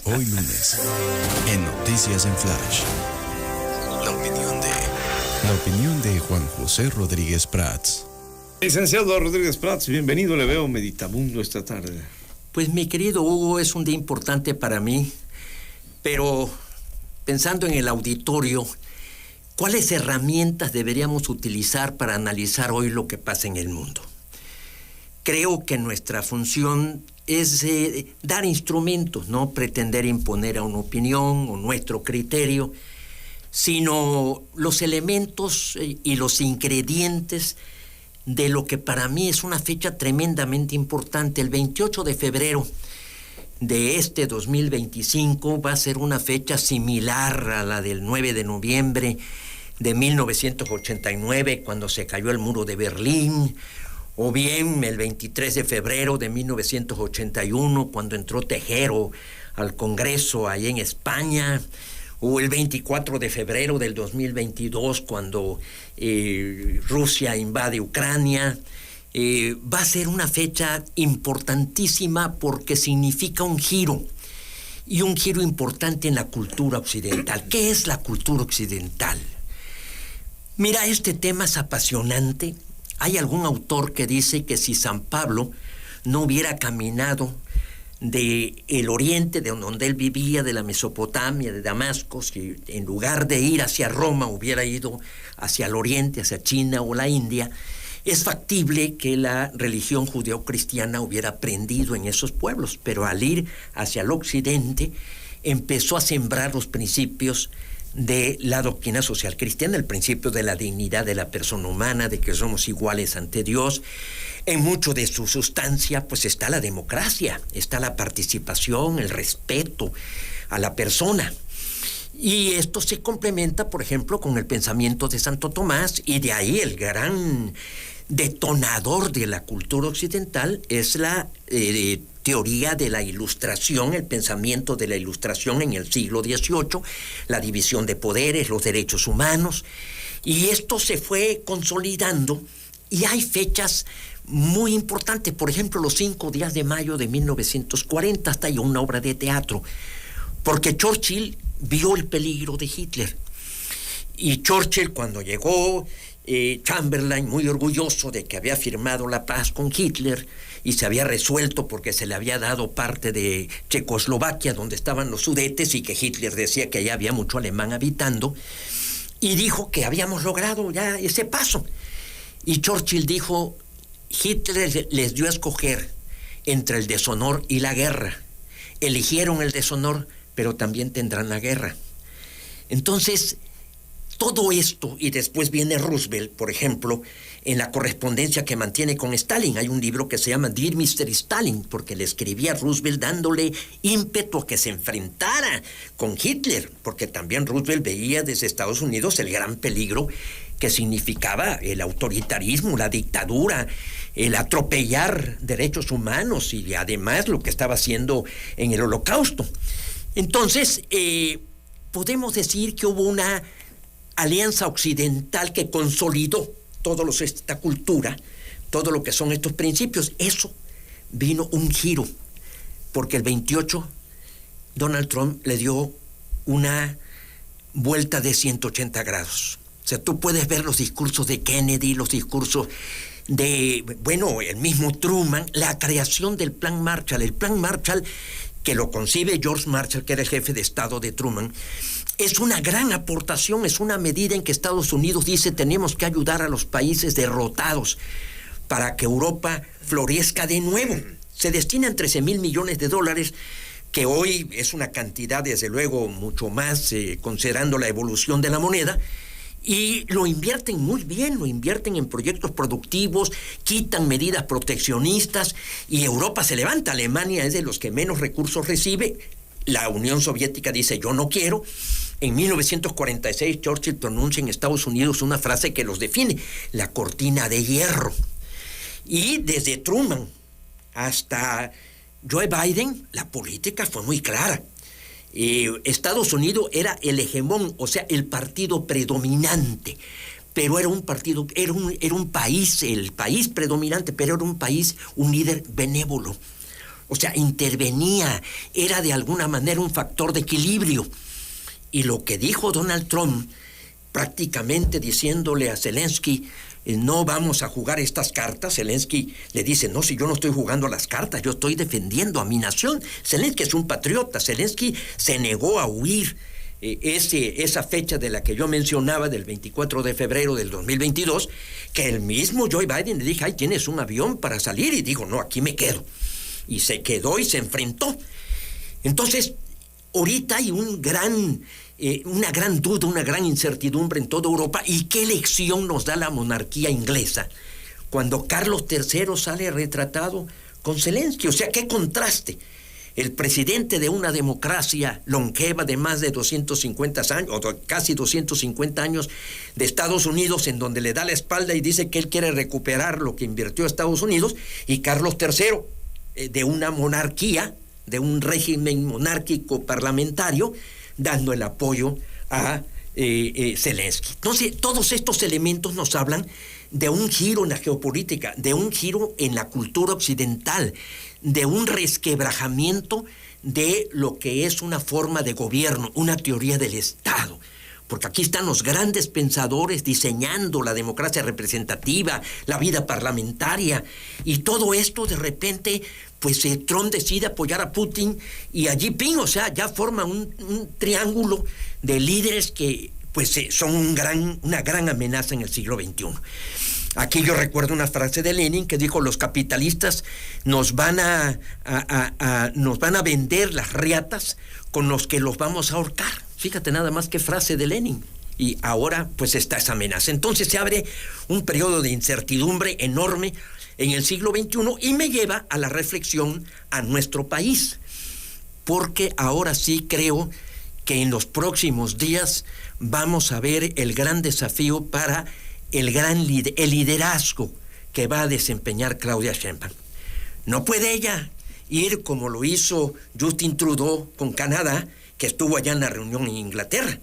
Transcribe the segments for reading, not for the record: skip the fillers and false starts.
Hoy lunes, en Noticias en Flash, la opinión de Juan José Rodríguez Prats. Licenciado Rodríguez Prats, bienvenido, le veo meditabundo esta tarde. Pues mi querido Hugo, es un día importante para mí, pero pensando en el auditorio, ¿cuáles herramientas deberíamos utilizar para analizar hoy lo que pasa en el mundo? Creo que nuestra función es dar instrumentos, no pretender imponer a una opinión o nuestro criterio, sino los elementos y los ingredientes de lo que para mí es una fecha tremendamente importante. El 28 de febrero de este 2025 va a ser una fecha similar a la del 9 de noviembre de 1989, cuando se cayó el muro de Berlín, o bien el 23 de febrero de 1981, cuando entró Tejero al Congreso ahí en España, o el 24 de febrero del 2022, cuando Rusia invade Ucrania. Va a ser una fecha importantísima porque significa un giro, y un giro importante en la cultura occidental. ¿Qué es la cultura occidental? Mira, este tema es apasionante. Hay algún autor que dice que si San Pablo no hubiera caminado del oriente, de donde él vivía, de la Mesopotamia, de Damasco, si en lugar de ir hacia Roma hubiera ido hacia el oriente, hacia China o la India, es factible que la religión judeocristiana hubiera aprendido en esos pueblos, pero al ir hacia el occidente empezó a sembrar los principios de la doctrina social cristiana, el principio de la dignidad de la persona humana, de que somos iguales ante Dios. En mucho de su sustancia, pues está la democracia, está la participación, el respeto a la persona. Y esto se complementa, por ejemplo, con el pensamiento de Santo Tomás, y de ahí el gran detonador de la cultura occidental es la teoría de la Ilustración, el pensamiento de la Ilustración en el siglo XVIII, la división de poderes, los derechos humanos, y esto se fue consolidando, y hay fechas muy importantes. Por ejemplo, los 5 días de mayo de 1940, hasta hay una obra de teatro, porque Churchill vio el peligro de Hitler, y Churchill, cuando llegó Chamberlain, muy orgulloso de que había firmado la paz con Hitler y se había resuelto porque se le había dado parte de Checoslovaquia, donde estaban los Sudetes, y que Hitler decía que allá había mucho alemán habitando, y dijo que habíamos logrado ya ese paso. Y Churchill dijo: Hitler les dio a escoger entre el deshonor y la guerra. Eligieron el deshonor, pero también tendrán la guerra. Entonces, todo esto, y después viene Roosevelt, por ejemplo, en la correspondencia que mantiene con Stalin. Hay un libro que se llama Dear Mr. Stalin, porque le escribía a Roosevelt dándole ímpetu a que se enfrentara con Hitler, porque también Roosevelt veía desde Estados Unidos el gran peligro que significaba el autoritarismo, la dictadura, el atropellar derechos humanos, y además lo que estaba haciendo en el Holocausto. Entonces, podemos decir que hubo una alianza occidental que consolidó esta cultura, todo lo que son estos principios. Eso vino un giro, porque el 28 Donald Trump le dio una vuelta de 180 grados. O sea, tú puedes ver los discursos de Kennedy, los discursos de, el mismo Truman, la creación del Plan Marshall. El Plan Marshall, que lo concibe George Marshall, que era el jefe de Estado de Truman, es una gran aportación, es una medida en que Estados Unidos dice: tenemos que ayudar a los países derrotados para que Europa florezca de nuevo. Se destinan $13,000 millones, que hoy es una cantidad, desde luego, mucho más, considerando la evolución de la moneda, y lo invierten muy bien, lo invierten en proyectos productivos, quitan medidas proteccionistas, y Europa se levanta. Alemania es de los que menos recursos recibe. La Unión Soviética dice: yo no quiero. En 1946 Churchill pronuncia en Estados Unidos una frase que los define: la cortina de hierro. Y desde Truman hasta Joe Biden, la política fue muy clara. Estados Unidos era el hegemón, o sea, el partido predominante, pero era un partido, era un país, el país predominante, pero era un país, un líder benévolo. O sea, intervenía, era de alguna manera un factor de equilibrio. Y lo que dijo Donald Trump, prácticamente diciéndole a Zelensky, no vamos a jugar estas cartas. Zelensky le dice, no, si yo no estoy jugando las cartas, yo estoy defendiendo a mi nación. Zelensky es un patriota. Zelensky se negó a huir. Esa fecha de la que yo mencionaba, del 24 de febrero del 2022, que el mismo Joe Biden le dijo, ay, tienes un avión para salir, y dijo, no, aquí me quedo. Y se quedó y se enfrentó. Entonces, ahorita hay una gran duda, una gran incertidumbre en toda Europa. ¿Y qué lección nos da la monarquía inglesa cuando Carlos III sale retratado con Zelensky? O sea, qué contraste. El presidente de una democracia longeva de más de 250 años, o casi 250 años, de Estados Unidos, en donde le da la espalda y dice que él quiere recuperar lo que invirtió Estados Unidos, y Carlos III, de una monarquía, de un régimen monárquico parlamentario, dando el apoyo a Zelensky. Entonces, todos estos elementos nos hablan de un giro en la geopolítica, de un giro en la cultura occidental, de un resquebrajamiento de lo que es una forma de gobierno, una teoría del Estado. Porque aquí están los grandes pensadores diseñando la democracia representativa, la vida parlamentaria, y todo esto de repente, pues Trump decide apoyar a Putin y a Xi Jinping, o sea, ya forma un triángulo de líderes que pues son una gran amenaza en el siglo XXI. Aquí yo recuerdo una frase de Lenin que dijo, los capitalistas nos van a vender las riatas con los que los vamos a ahorcar. Fíjate nada más qué frase de Lenin. Y ahora pues está esa amenaza. Entonces se abre un periodo de incertidumbre enorme en el siglo XXI y me lleva a la reflexión a nuestro país. Porque ahora sí creo que en los próximos días vamos a ver el gran desafío para el liderazgo que va a desempeñar Claudia Sheinbaum. No puede ella ir como lo hizo Justin Trudeau con Canadá, que estuvo allá en la reunión en Inglaterra.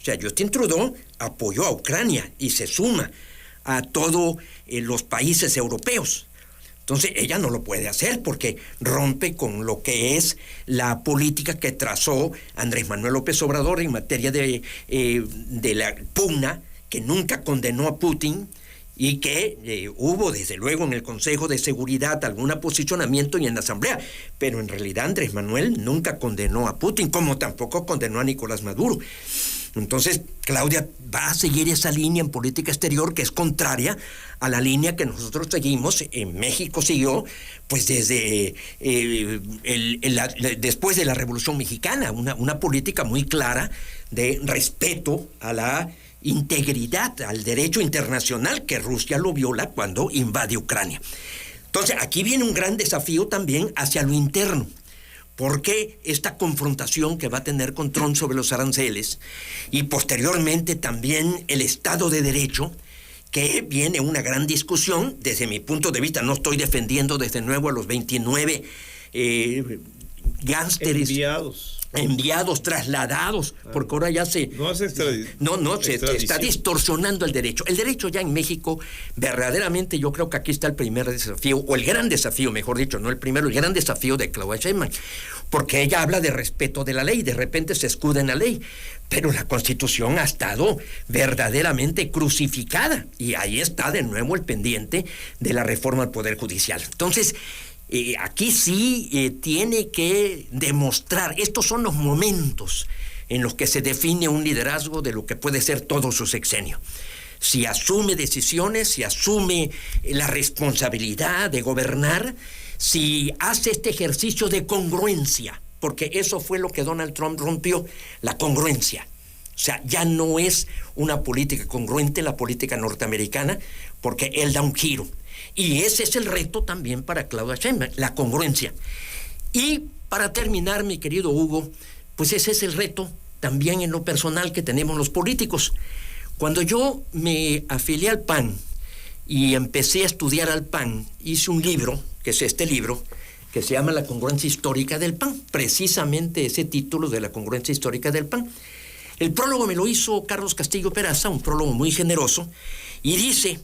O sea, Justin Trudeau apoyó a Ucrania y se suma a todos los países europeos. Entonces, ella no lo puede hacer porque rompe con lo que es la política que trazó Andrés Manuel López Obrador en materia de la pugna, que nunca condenó a Putin y que hubo desde luego en el Consejo de Seguridad algún posicionamiento y en la Asamblea, pero en realidad Andrés Manuel nunca condenó a Putin, como tampoco condenó a Nicolás Maduro. Entonces, Claudia va a seguir esa línea en política exterior que es contraria a la línea que nosotros seguimos. En México siguió, pues desde después de la Revolución Mexicana, una política muy clara de respeto a la integridad, al derecho internacional, que Rusia lo viola cuando invade Ucrania. Entonces, aquí viene un gran desafío también hacia lo interno, porque esta confrontación que va a tener con Trump sobre los aranceles y posteriormente también el Estado de Derecho, que viene una gran discusión. Desde mi punto de vista, no estoy defendiendo desde nuevo a los 29 gánsteres enviados, trasladados, porque ahora ya se está distorsionando el derecho. El derecho ya en México, verdaderamente yo creo que aquí está el primer desafío, o el gran desafío, mejor dicho, no el primero, el gran desafío de Claudia Sheinbaum, porque ella habla de respeto de la ley, de repente se escuda en la ley, pero la Constitución ha estado verdaderamente crucificada, y ahí está de nuevo el pendiente de la reforma al Poder Judicial. Entonces, aquí sí tiene que demostrar, estos son los momentos en los que se define un liderazgo de lo que puede ser todo su sexenio. Si asume decisiones, si asume la responsabilidad de gobernar, si hace este ejercicio de congruencia, porque eso fue lo que Donald Trump rompió, la congruencia. O sea, ya no es una política congruente la política norteamericana, porque él da un giro. Y ese es el reto también para Claudia Sheinbaum, la congruencia. Y para terminar, mi querido Hugo, pues ese es el reto también en lo personal que tenemos los políticos. Cuando yo me afilié al PAN y empecé a estudiar al PAN, hice un libro, que es este libro, que se llama La congruencia histórica del PAN, precisamente ese título de la congruencia histórica del PAN. El prólogo me lo hizo Carlos Castillo Peraza, un prólogo muy generoso, y dice,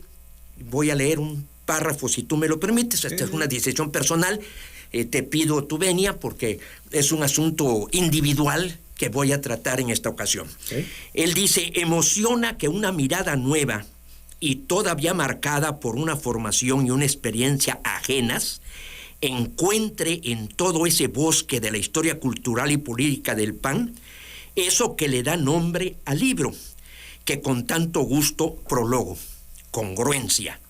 voy a leer un párrafo, si tú me lo permites, esta es una decisión personal, te pido tu venia porque es un asunto individual que voy a tratar en esta ocasión. ¿Sí? Él dice, emociona que una mirada nueva y todavía marcada por una formación y una experiencia ajenas encuentre en todo ese bosque de la historia cultural y política del PAN eso que le da nombre al libro, que con tanto gusto prologo, congruencia.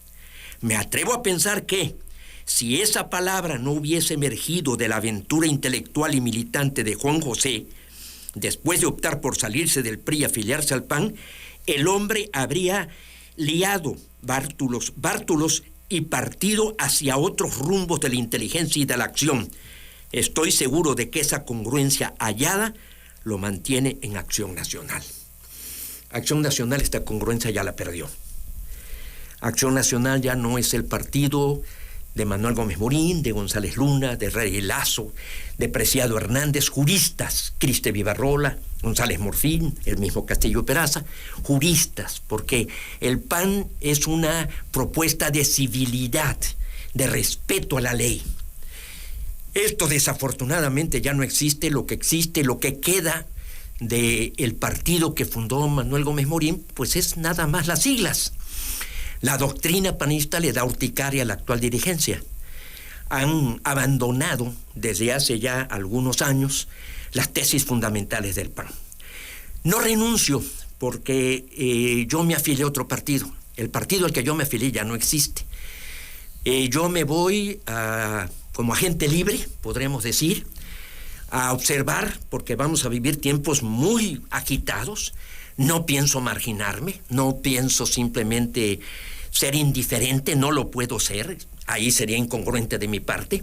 Me atrevo a pensar que, si esa palabra no hubiese emergido de la aventura intelectual y militante de Juan José, después de optar por salirse del PRI y afiliarse al PAN, el hombre habría liado bártulos y partido hacia otros rumbos de la inteligencia y de la acción. Estoy seguro de que esa congruencia hallada lo mantiene en Acción Nacional. Acción Nacional esta congruencia ya la perdió. Acción Nacional ya no es el partido de Manuel Gómez Morín, de González Luna, de Rey Lazo, de Preciado Hernández, juristas, Criste Vivarrola, González Morfín, el mismo Castillo Peraza, juristas, porque el PAN es una propuesta de civilidad, de respeto a la ley. Esto desafortunadamente ya no existe, lo que queda del partido que fundó Manuel Gómez Morín, pues es nada más las siglas. La doctrina panista le da urticaria a la actual dirigencia. Han abandonado desde hace ya algunos años las tesis fundamentales del PAN. No renuncio porque yo me afilié a otro partido. El partido al que yo me afilié ya no existe. Yo me voy como agente libre, podremos decir, a observar, porque vamos a vivir tiempos muy agitados. No pienso marginarme, no pienso simplemente ser indiferente, no lo puedo ser, ahí sería incongruente de mi parte,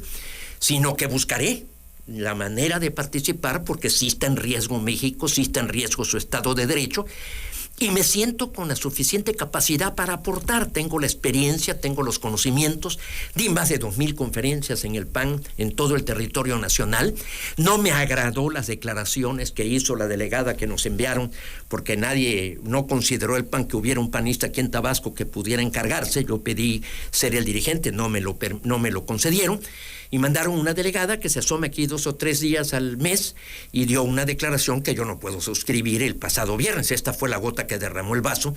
sino que buscaré la manera de participar porque sí está en riesgo México, sí está en riesgo su Estado de Derecho, y me siento con la suficiente capacidad para aportar. Tengo la experiencia, tengo los conocimientos, di más de 2,000 conferencias en el PAN en todo el territorio nacional. No me agradó las declaraciones que hizo la delegada que nos enviaron, porque no consideró el PAN que hubiera un panista aquí en Tabasco que pudiera encargarse. Yo pedí ser el dirigente, no me lo concedieron. Y mandaron una delegada que se asome aquí 2 o 3 días al mes y dio una declaración que yo no puedo suscribir el pasado viernes. Esta fue la gota que derramó el vaso,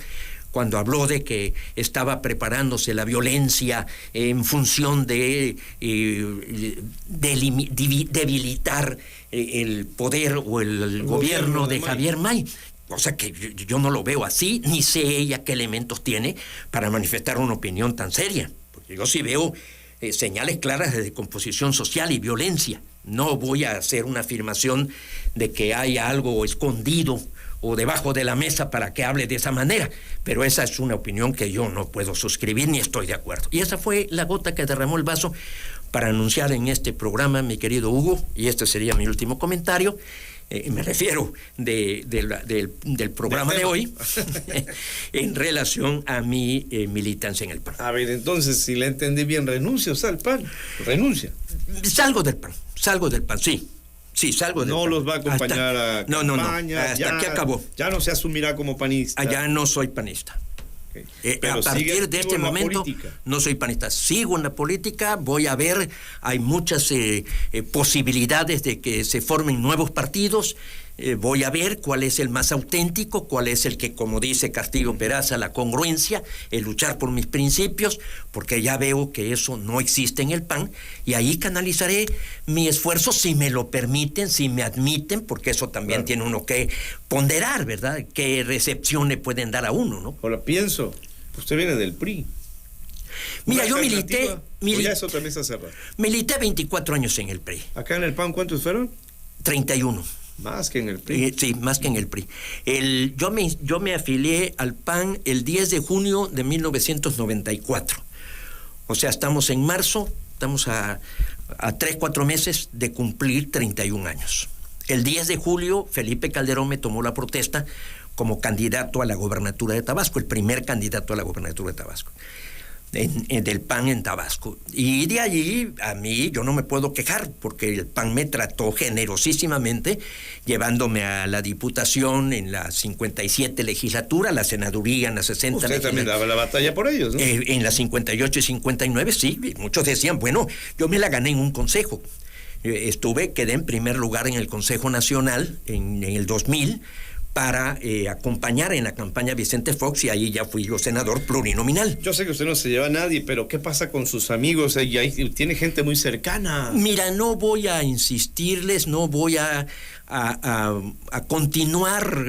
cuando habló de que estaba preparándose la violencia en función de debilitar el poder o el gobierno de Javier May. O sea que yo no lo veo así, ni sé ella qué elementos tiene para manifestar una opinión tan seria. Porque yo sí veo señales claras de descomposición social y violencia. No voy a hacer una afirmación de que haya algo escondido o debajo de la mesa para que hable de esa manera, pero esa es una opinión que yo no puedo suscribir ni estoy de acuerdo. Y esa fue la gota que derramó el vaso para anunciar en este programa, mi querido Hugo, y este sería mi último comentario, me refiero del programa de hoy, en relación a mi militancia en el PAN. A ver, entonces, si le entendí bien, ¿renuncia al PAN? ¿Renuncia? Salgo del PAN, sí. Sí, salgo del PAN. No los va a acompañar a campaña. Hasta aquí acabó. Ya no se asumirá como panista. Ya no soy panista. Okay. A partir de este momento no soy panista, sigo en la política, voy a ver, hay muchas posibilidades de que se formen nuevos partidos, voy a ver cuál es el más auténtico, cuál es el que, como dice Castillo Peraza, la congruencia, el luchar por mis principios, porque ya veo que eso no existe en el PAN, y ahí canalizaré mi esfuerzo, si me lo permiten, si me admiten, porque eso también tiene uno que ponderar, ¿verdad? ¿Qué recepción le pueden dar a uno, no? Ahora pienso, usted viene del PRI. Mira, yo milité ya eso también está cerrado. Milité 24 años en el PRI. ¿Acá en el PAN cuántos fueron? 31. Más que en el PRI. Sí, más que en el PRI. Yo me afilié al PAN el 10 de junio de 1994. O sea, estamos en marzo, estamos a 3-4 meses de cumplir 31 años. El 10 de julio, Felipe Calderón me tomó la protesta como candidato a la gobernatura de Tabasco, el primer candidato a la gobernatura de Tabasco. del PAN en Tabasco. Y de allí, a mí, yo no me puedo quejar, porque el PAN me trató generosísimamente, llevándome a la diputación en la 57 legislatura, la senaduría en la 60 Usted legislatura. también daba la batalla por ellos, ¿no? En la 58 y 59, sí. Muchos decían, bueno, yo me la gané en un consejo. Quedé en primer lugar en el Consejo Nacional en el 2000, para acompañar en la campaña a Vicente Fox, y ahí ya fui yo senador plurinominal. Yo sé que usted no se lleva a nadie, pero ¿qué pasa con sus amigos? Y ahí tiene gente muy cercana. Mira, no voy a insistirles, no voy a continuar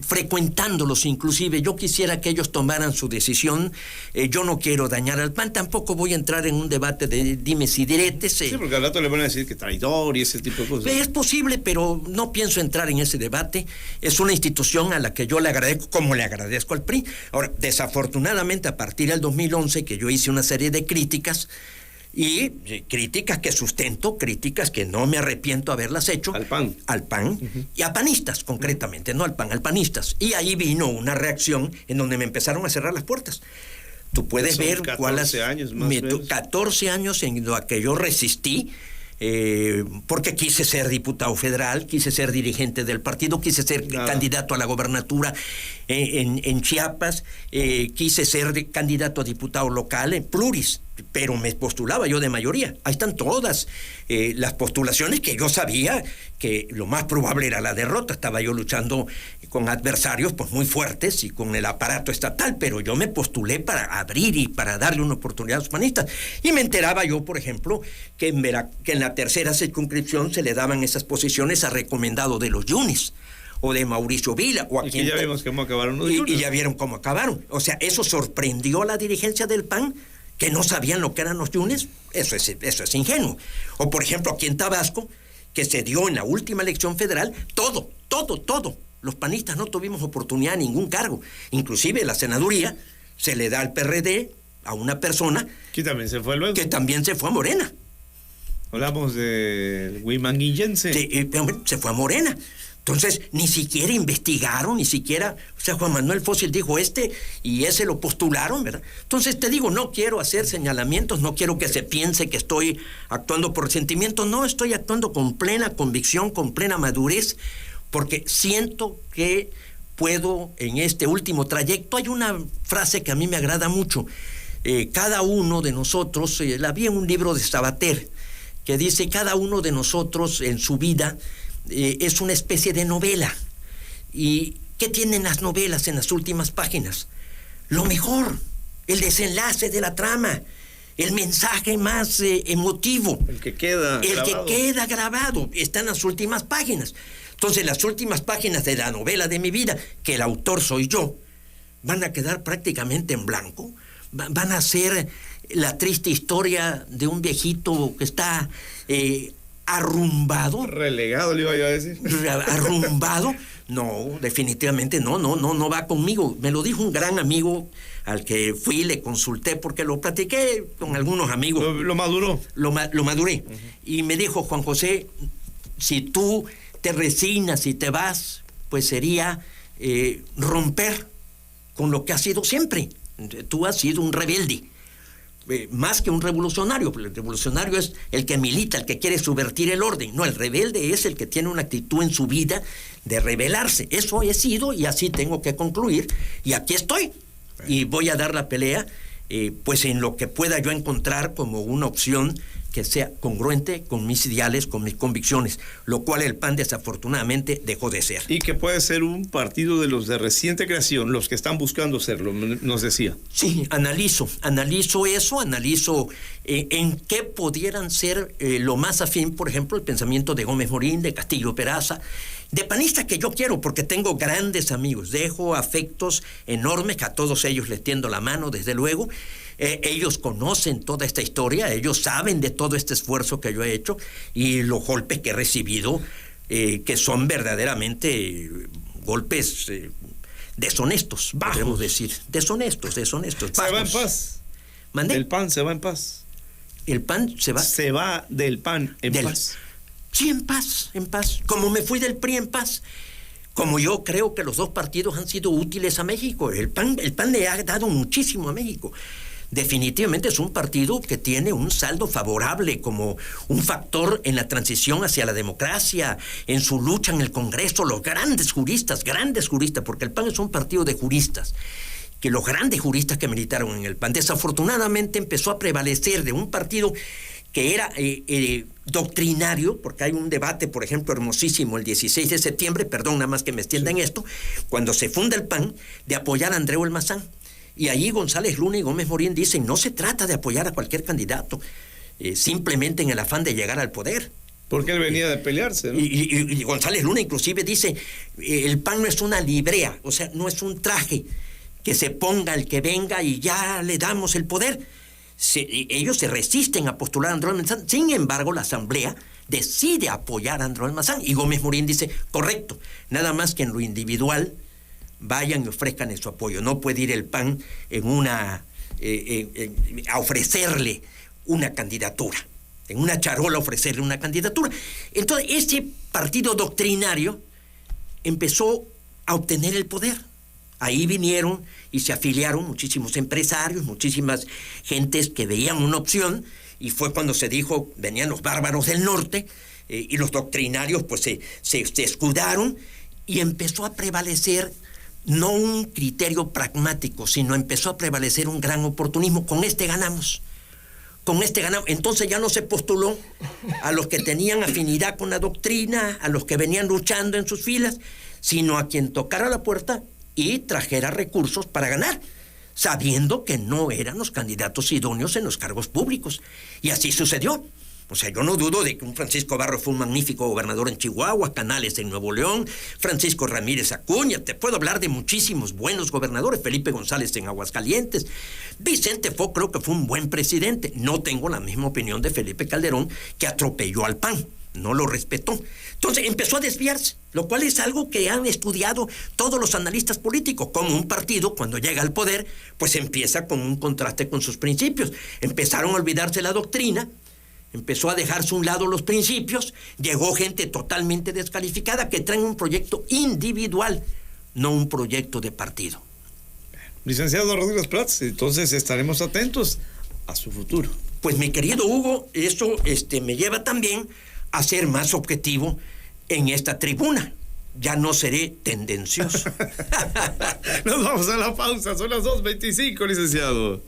frecuentándolos. Inclusive yo quisiera que ellos tomaran su decisión. Yo no quiero dañar al PAN, tampoco voy a entrar en un debate de dimes y diretes. Sí, porque al rato le van a decir que traidor y ese tipo de cosas. Es posible, pero no pienso entrar en ese debate. Es una institución a la que yo le agradezco, como le agradezco al PRI. Ahora, desafortunadamente, a partir del 2011, que yo hice una serie de críticas, y críticas que sustento, críticas que no me arrepiento haberlas hecho. Al PAN. Al PAN, y a panistas, concretamente, no al PAN, al panistas. Y ahí vino una reacción en donde me empezaron a cerrar las puertas. Tú puedes ver 14 años más o menos. 14 años en los que yo resistí, porque quise ser diputado federal, quise ser dirigente del partido, quise ser candidato a la gobernatura en Chiapas, quise ser candidato a diputado local en pluris, pero me postulaba yo de mayoría. Ahí están todas las postulaciones, que yo sabía que lo más probable era la derrota. Estaba yo luchando con adversarios pues muy fuertes y con el aparato estatal, pero yo me postulé para abrir y para darle una oportunidad a los panistas. Y me enteraba yo, por ejemplo, que en la tercera circunscripción se le daban esas posiciones a recomendado de los Yunis o de Mauricio Vila, o a quien, ya vimos cómo acabaron los y ya vieron cómo acabaron. O sea, eso sorprendió a la dirigencia del PAN, que no sabían lo que eran los Yunes. Eso es ingenuo. O, por ejemplo, aquí en Tabasco, que se dio en la última elección federal, todo. Los panistas no tuvimos oportunidad de ningún cargo. Inclusive la senaduría se le da al PRD, a una persona que también se fue luego. Que también se fue a Morena. Hablamos de Huimanguillense. Se fue a Morena. Entonces, ni siquiera investigaron, o sea, Juan Manuel Fósil dijo y ese lo postularon, ¿verdad? Entonces, te digo, no quiero hacer señalamientos, no quiero que se piense que estoy actuando por sentimiento, no, estoy actuando con plena convicción, con plena madurez, porque siento que puedo, en este último trayecto, hay una frase que a mí me agrada mucho, cada uno de nosotros, la vi en un libro de Sabater, que dice, cada uno de nosotros en su vida es una especie de novela. ¿Y qué tienen las novelas en las últimas páginas? Lo mejor, el desenlace de la trama, el mensaje más emotivo. El que queda grabado, está en las últimas páginas. Entonces, las últimas páginas de la novela de mi vida, que el autor soy yo, van a quedar prácticamente en blanco. Van a ser la triste historia de un viejito que está arrumbado. Relegado, le iba yo a decir. Arrumbado. No, definitivamente no va conmigo. Me lo dijo un gran amigo al que fui, le consulté porque lo platiqué con algunos amigos. ¿Lo maduró? Lo maduré. Uh-huh. Y me dijo, Juan José, si tú te resignas y te vas, pues sería romper con lo que has sido siempre. Tú has sido un rebelde. Más que un revolucionario, el revolucionario es el que milita, el que quiere subvertir el orden. No, el rebelde es el que tiene una actitud en su vida de rebelarse. Eso he sido y así tengo que concluir. Y aquí estoy. Y voy a dar la pelea, pues en lo que pueda yo encontrar como una opción que sea congruente con mis ideales, con mis convicciones, lo cual el PAN desafortunadamente dejó de ser. Y que puede ser un partido de los de reciente creación, los que están buscando serlo, nos decía. Sí, analizo eso, en qué pudieran ser lo más afín, por ejemplo, el pensamiento de Gómez Morín, de Castillo Peraza, de panistas que yo quiero, porque tengo grandes amigos, dejo afectos enormes, que a todos ellos les tiendo la mano, desde luego. Ellos conocen toda esta historia, ellos saben de todo este esfuerzo que yo he hecho y los golpes que he recibido, que son verdaderamente golpes deshonestos, podemos decir. Deshonestos. Se va en paz. ¿Mande? El PAN se va en paz. ¿El PAN se va? Se va del PAN en paz. Sí, en paz. Como me fui del PRI en paz. como yo creo que los dos partidos han sido útiles a México. El PAN le ha dado muchísimo a México. Definitivamente es un partido que tiene un saldo favorable como un factor en la transición hacia la democracia, en su lucha en el Congreso, los grandes juristas, porque el PAN es un partido de juristas, que los grandes juristas que militaron en el PAN, desafortunadamente empezó a prevalecer de un partido que era doctrinario, porque hay un debate, por ejemplo, hermosísimo el 16 de septiembre, perdón, nada más que me extienda en esto, cuando se funda el PAN, de apoyar a Andreu Almazán. Y ahí González Luna y Gómez Morín dicen, no se trata de apoyar a cualquier candidato, simplemente en el afán de llegar al poder. Porque él venía de pelearse, ¿no? Y González Luna inclusive dice, el PAN no es una librea, o sea, no es un traje que se ponga el que venga y ya le damos el poder. Ellos se resisten a postular a Andreu Almazán. Sin embargo, la Asamblea decide apoyar a Andreu Almazán. Y Gómez Morín dice, correcto, nada más que en lo individual vayan y ofrezcan su apoyo. No puede ir el PAN a ofrecerle una candidatura, en una charola ofrecerle una candidatura. Entonces, ese partido doctrinario empezó a obtener el poder. Ahí vinieron y se afiliaron muchísimos empresarios, muchísimas gentes que veían una opción, y fue cuando se dijo, venían los bárbaros del norte, y los doctrinarios pues se escudaron, y empezó a prevalecer no un criterio pragmático, sino empezó a prevalecer un gran oportunismo. Con este ganamos. Entonces ya no se postuló a los que tenían afinidad con la doctrina, a los que venían luchando en sus filas, sino a quien tocara la puerta y trajera recursos para ganar, sabiendo que no eran los candidatos idóneos en los cargos públicos. Y así sucedió. O sea, yo no dudo de que un Francisco Barro fue un magnífico gobernador en Chihuahua, Canales en Nuevo León, Francisco Ramírez Acuña, te puedo hablar de muchísimos buenos gobernadores, Felipe González en Aguascalientes, Vicente Fox creo que fue un buen presidente. No tengo la misma opinión de Felipe Calderón, que atropelló al PAN, no lo respetó. Entonces empezó a desviarse, lo cual es algo que han estudiado todos los analistas políticos, como un partido cuando llega al poder, pues empieza con un contraste con sus principios. Empezaron a olvidarse la doctrina, empezó a dejarse a un lado los principios, llegó gente totalmente descalificada que traen un proyecto individual, no un proyecto de partido. Licenciado Rodríguez Prats, entonces estaremos atentos a su futuro. Pues mi querido Hugo, eso me lleva también a ser más objetivo en esta tribuna. Ya no seré tendencioso. Nos vamos a la pausa, son las 2:25, licenciado.